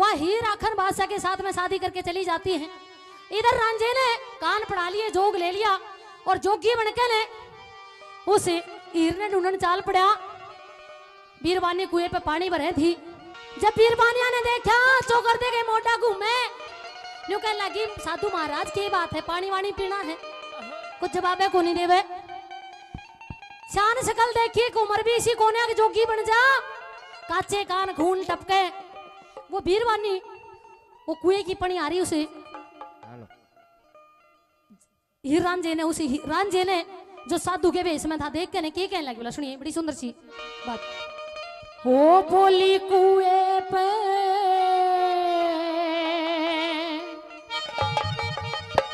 वह हीर आखन बादशाह के साथ में शादी करके चली जाती है। इधर रांझे ने कान पड़ा लिए, जोग ले लिया और जोगी बनके ने उस हीर ने ढूंढन चाल पड़ा। बीरबानी कुएं पे पानी भरे थी। जब बीरबानिया ने देखा चो कर दे गए मोटा घूमे, न्यू कहने लगी साधु महाराज की बात है, पानी वानी पीना है। कुछ जवाब को नहीं देवे। शान शकल देखी उम्र भी इसी कोने की जोगी बन जा, काचे कान खून टपके। वो बीरबानी वो कुएं की पानी आ रही उसे हीर रांझे ने उसी रांझे ने जो साधु के वेश में था देख के ने क्या कहने लगी, बोला सुनिए बड़ी सुंदर सी बात। हो बोली कुएं पे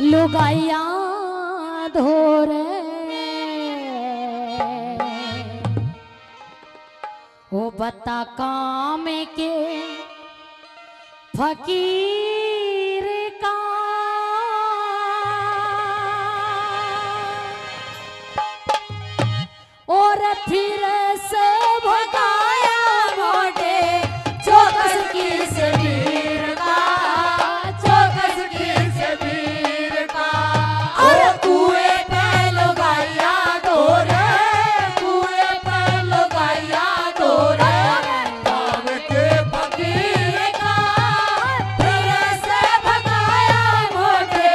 लुगाइया धोरे, हो बता काम के फकीर का और फिर से भगाया मोटे चौकस की शरीर का, चौकस की शरीर का। और कुएं पे लुगाइया धोरे, कुएं पे लुगाइया धोरे, काम के फकीर का फिर से भगाया मोटे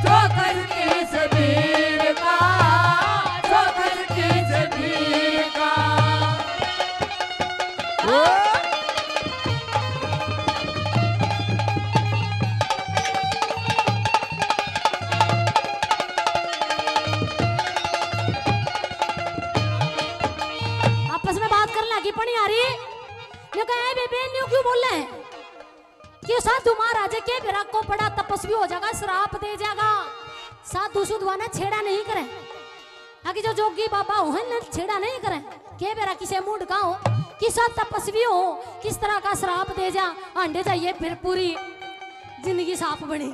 चौकस की शरीर का, चौकस की शरीर का। आपस में बात करने लगी पनी आ रही। न्यू कहे बेबे न्यू क्यों बोल रहे हैं कि साधु महाराज के विराग को बड़ा तपस्वी हो जाएगा, श्राप दे जाएगा। साधु सुधवा ने छेड़ा नहीं करे, आगे जो जोगी बाबा हो है छेड़ा नहीं करे। के बेरा किसे मूड का हो, किसा तपस्वी हो, किस तरह का श्राप दे जा, अंडे जाइए फिर पूरी जिंदगी साफ बनी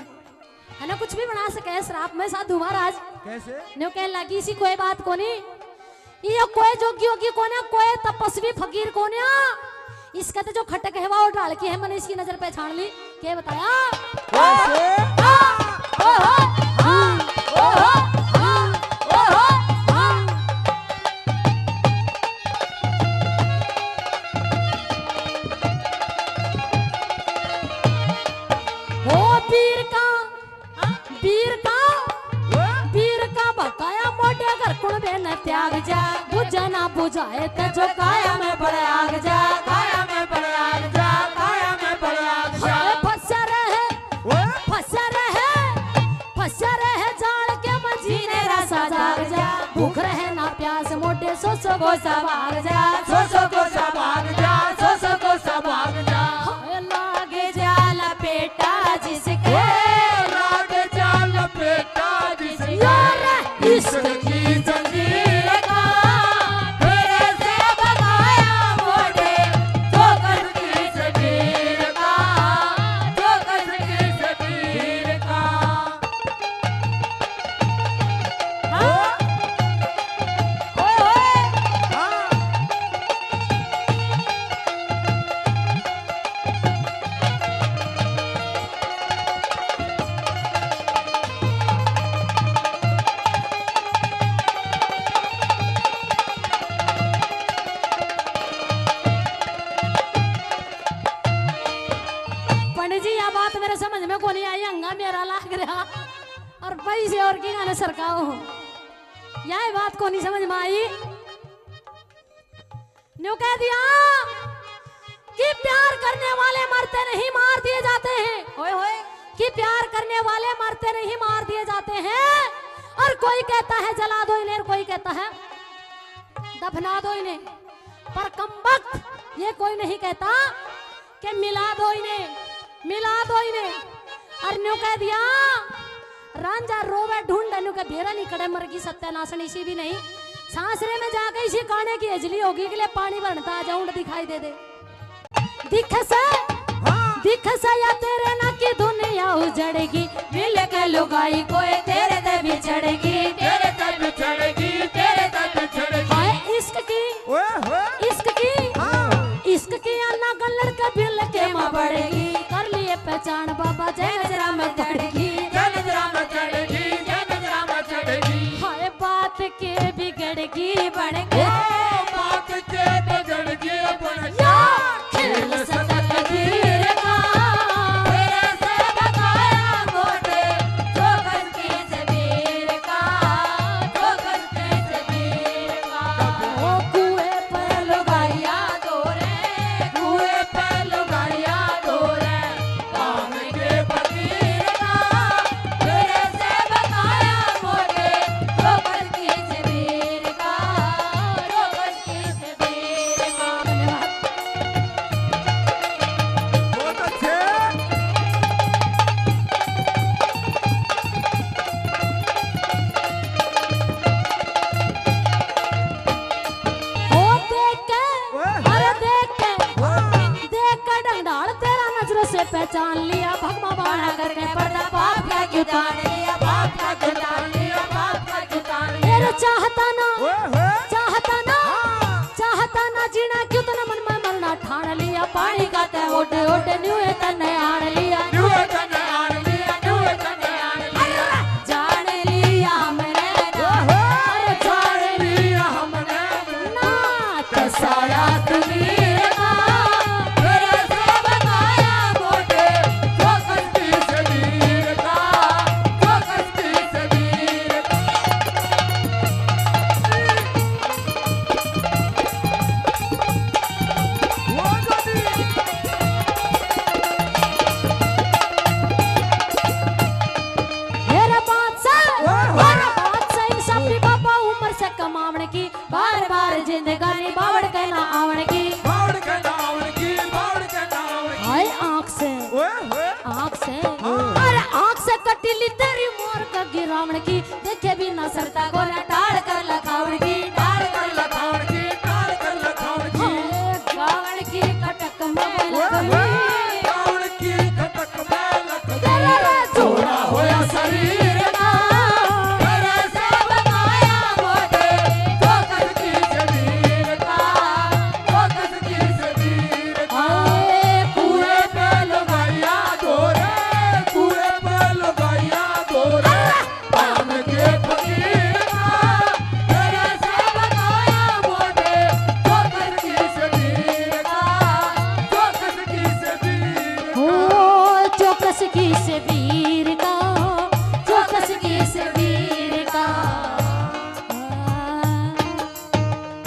है ना, कुछ भी बना सके श्राप में साधु महाराज। कैसे? न्यू कहने लगी इसी कोई बात को नहीं, ये कोई जोगी होगी कोने, कोई तपस्वी फकीर कोने। इसका तो जो खटक है वो डाल के है, मैंने इसकी नजर पे छान ली। क्या बताया? वीर का बकाया मोटे घर कुण बेन त्याग जा, बुझना बुझाए ते जो काया में बड़े आग जा, काया में बड़े आग जा, काया में बड़े आग जा। फंसा रहे जाल के मझीने रसा जाग जा, भूख रहे ना प्यास मोटे सो को सवाग जा, सो को सवाग जा, सो को सवाग जा। लागे जाल पेटा जिसके, लागे जाल पेटा जिसके, यार इश्क की जंजीर का फिर से भगाया मोटे चौकस की शरीर का, चौकस की शरीर का। पंडित जी यह बात मेरे समझ में को नहीं आई, हंगा मेरा लाग रहा और पैसे और की गाने सरकाओ, यह बात को नहीं समझ में आई। न्यू कह दिया कि प्यार करने वाले मरते नहीं मार दिए जाते हैं, होए होए कि प्यार करने वाले मरते नहीं मार दिए जाते हैं। और कोई कहता है जला दो इन्हें, कोई कहता है दफना दो इन्हें, पर कमबख्त ये कोई नहीं कहता कि मिला दो इन्हें, मिला दो इन्हें। और न्यू कह दिया रांझा रोवे ढूंढ, न्यू का भेरा नहीं कड़े मरगी सत्यानाशन इसी भी नहीं, सांसरे में जाके इसी काने की अजली होगी के लिए पानी भरता आ जाऊं दिखाई दे दे। दिख सा या तेरे ना की दुनिया उजड़ेगी, मिल के लुगाई कोई तेरे दे बिछड़ेगी, तेरे तक बिछड़ेगी, तेरे तक बिछड़ेगी। हाय इश्क की, इश्क की, इश्क की अन्ना का लड़का बिल के मां बढ़ेगी, कर पहचान बाबा जय नजरा में चढ़गी, जय नजरा में चढ़गी, जय नजरा में चढ़गी। हाय बात के बिगड़गी बन के, बात के बिगड़गी बन के, या खेल सतत वीर का, तेरे से बताया मोटे जो करके जबीर का, जो करके जबीर का। ओ कुएं पर लुगाइया दोरे, कुएं पे लुगाइया डोरे, काम के फकीर का। तेरे से बताया मोटे जो करके जबीर का, जो करके जबीर का। बहुत अच्छे। ओ देख के, अरे देख के डंडाल तेरा नजरों से पहचान लिया, भगवा बाणा करके पर्दा बाप का क्यों तान लिया, बाप का जुटान लिया, बाप का जुटान लिया। तेरे चाहता ना ओए चाहता ना जीना क्यों तना मन में मरना ठान लिया, पानी का ते ओटे ओटे न्यूए तने आन लिया, न्यूए तने आन लिया, न्यूए तने आन लिया। जान लिया हमने ना, अरे जान लिया हमने ना तसाया तुम्हें का, तेरे से बताया मोटे जो कस्ती से वीर का, जो कस्ती से वीर का। वो गदी मेरा बात से इन सब भी बाबा उम्र से कमावण की, बार बार जिंदगानी बावड़ कहना आवण की, बावड़ के नावड़ की, बावड़ के नावड़ की। हाय आँख से अरे आँख से कटी ली तेरी मोर का गिरावण की, देखे भी ना सरता गोरा टाड़ कर लखावण की, टाल कर लखावड़ की, टाल कर लखावड़ की। हाय गावण की कटक में लग